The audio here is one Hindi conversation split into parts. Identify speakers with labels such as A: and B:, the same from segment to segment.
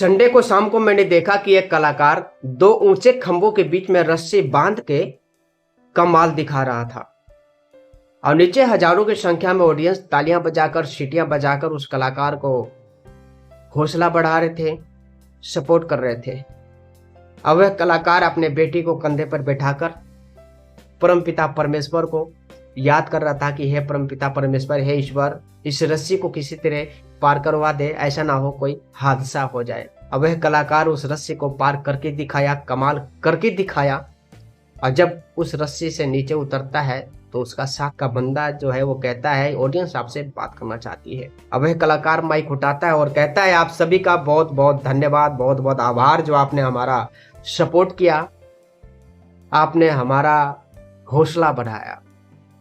A: संडे को शाम को मैंने देखा कि एक कलाकार दो ऊंचे खंभों के बीच में रस्सी बांध के कमाल दिखा रहा था और नीचे हजारों की संख्या में ऑडियंस तालियां बजाकर सीटियां बजाकर उस कलाकार को हौसला बढ़ा रहे थे, सपोर्ट कर रहे थे। अब वह कलाकार अपने बेटी को कंधे पर बैठाकर परमपिता परमेश्वर को याद कर रहा था कि हे परमपिता परमेश्वर, हे ईश्वर, इस रस्सी को किसी तरह पार करवा दे, ऐसा ना हो कोई हादसा हो जाए। अब वह कलाकार उस रस्सी को पार करके दिखाया, कमाल करके दिखाया। और जब उस रस्सी से नीचे उतरता है तो उसका साथ का बंदा जो है वो कहता है, ऑडियंस आपसे बात करना चाहती है। अब वह कलाकार माइक उठाता है और कहता है, आप सभी का बहुत बहुत धन्यवाद, बहुत बहुत आभार जो आपने हमारा सपोर्ट किया, आपने हमारा हौसला बढ़ाया।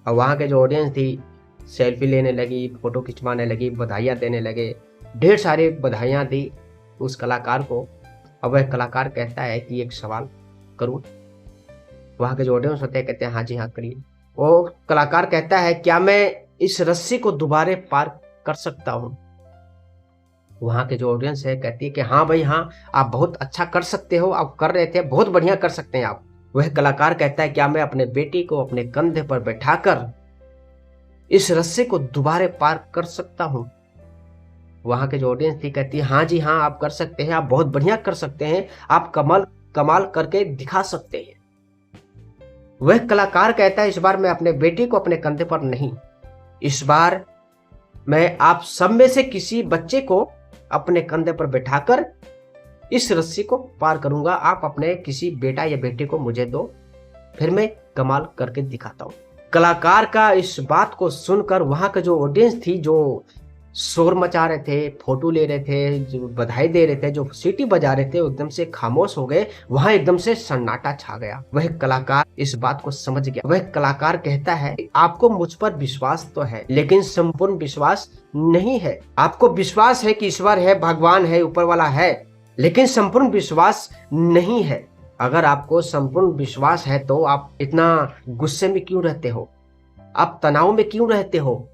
A: और वहाँ के जो ऑडियंस थी सेल्फी लेने लगी, फोटो खिंचवाने लगी, बधाइयाँ देने लगे, ढेर सारी बधाइयाँ दी उस कलाकार को। अब वह कलाकार कहता है कि एक सवाल करूँ? वहाँ के जो ऑडियंस होते हैं कहते हैं हाँ जी हाँ करिए। वो कलाकार कहता है, क्या मैं इस रस्सी को दोबारा पार कर सकता हूँ? वहाँ के जो ऑडियंस है कहती है कि हाँ भाई हाँ, आप बहुत अच्छा कर सकते हो, आप कर रहे थे, बहुत बढ़िया कर सकते हैं आप। वह कलाकार कहता है, क्या मैं अपने बेटी को अपने कंधे पर बैठाकर इस रस्सी को दोबारा पार कर सकता हूँ? वहाँ के जो ऑडियंस थी कहती है हाँ जी हाँ, आप कर सकते हैं, आप बहुत बढ़िया कर सकते हैं, आप कमाल कमाल करके दिखा सकते हैं। वह कलाकार कहता है, इस बार मैं अपने बेटी को अपने कंधे पर नहीं, इस बार मैं आप सब में से किसी बच्चे को अपने कंधे पर बैठाकर इस रस्सी को पार करूंगा। आप अपने किसी बेटा या बेटे को मुझे दो, फिर मैं कमाल करके दिखाता हूँ। कलाकार का इस बात को सुनकर वहां का जो ऑडियंस थी, जो शोर मचा रहे थे, फोटो ले रहे थे, जो बधाई दे रहे थे, जो सीटी बजा रहे थे, एकदम से खामोश हो गए। वहां एकदम से सन्नाटा छा गया। वह कलाकार इस बात को समझ गया। वह कलाकार कहता है, आपको मुझ पर विश्वास तो है लेकिन संपूर्ण विश्वास नहीं है। आपको विश्वास है कि ईश्वर है, भगवान है, ऊपर वाला है, लेकिन संपूर्ण विश्वास नहीं है। अगर आपको संपूर्ण विश्वास है तो आप इतना गुस्से में क्यों रहते हो? आप तनाव में क्यों रहते हो?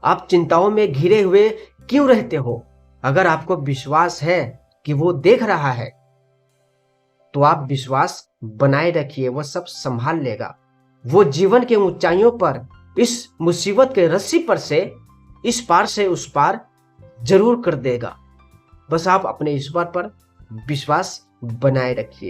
A: आप चिंताओं में घिरे हुए क्यों रहते हो? अगर आपको विश्वास है कि वो देख रहा है तो आप विश्वास बनाए रखिए, वो सब संभाल लेगा। वो जीवन के ऊंचाइयों पर, इस मुसीबत के रस्सी पर से इस पार से उस पार जरूर कर देगा। बस आप अपने ईश्वर पर विश्वास बनाए रखिए।